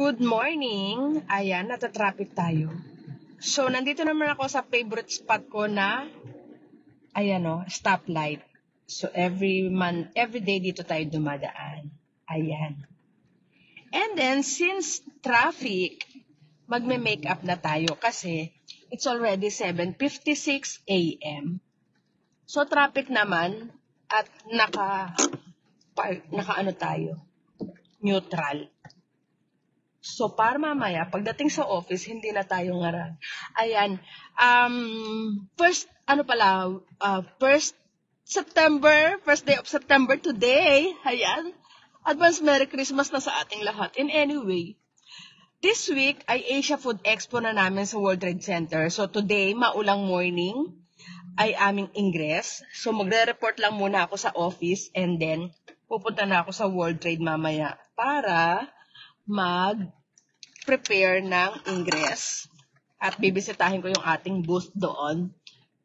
Good morning! Ayan, natatraffic tayo. So, nandito naman ako sa favorite spot ko na, ayan o, stoplight. So, every day dito tayo dumadaan. Ayan. And then, since traffic, magme-makeup na tayo kasi it's already 7:56 a.m. So, traffic naman at naka neutral. So, para mamaya, pagdating sa office, hindi na tayo ngarag. Ayan. First day of September today. Ayan. Advance Merry Christmas na sa ating lahat. And anyway, this week ay Asia Food Expo na namin sa World Trade Center. So, today, maulang morning, ay aming ingress. So, magre-report lang muna ako sa office and then, pupunta na ako sa World Trade mamaya para mag-prepare ng ingress. At bibisitahin ko yung ating booth doon.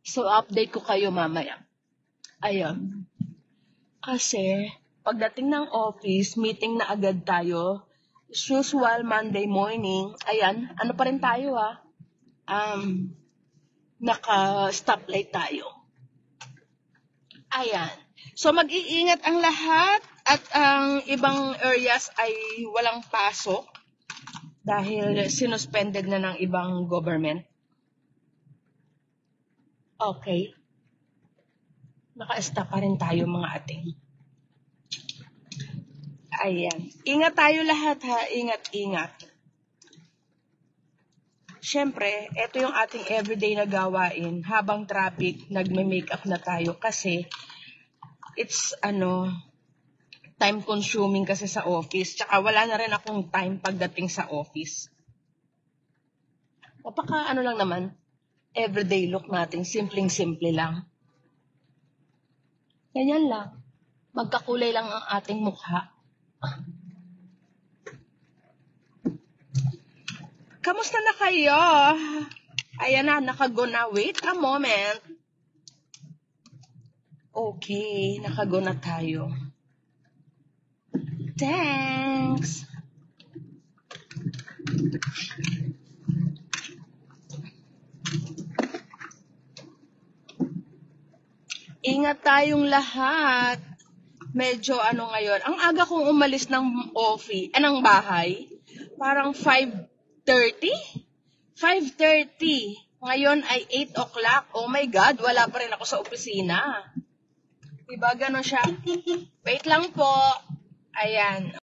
So, update ko kayo mamaya. Ayun. Kasi, pagdating ng office, meeting na agad tayo. As usual, Monday morning. Ayan, ano pa rin tayo naka-stoplight tayo. Ayan. So, mag-iingat ang lahat at ang ibang areas ay walang pasok dahil sinuspended na ng ibang government. Okay. Naka-stop pa rin tayo mga ating. Ayan. Ingat tayo lahat ha. Ingat. Siyempre, ito yung ating everyday na gawain. Habang traffic, nagme-makeup na tayo kasi it's time consuming kasi sa office. Tsaka wala na rin akong time pagdating sa office. Napaka lang naman, everyday look natin, simpleng-simple lang. Ganyan lang. Magkakulay lang ang ating mukha. Kamusta na kayo? Ayan na, nakago na. Wait a moment. Okay, nakago na tayo. Thanks! Ingat tayong lahat. Medyo ngayon. Ang aga kong umalis ng ng bahay. Parang 5:30? 5:30. Ngayon ay 8 o'clock. Oh my God, wala pa rin ako sa opisina. Diba, gano'n siya? Wait lang po. Ayan.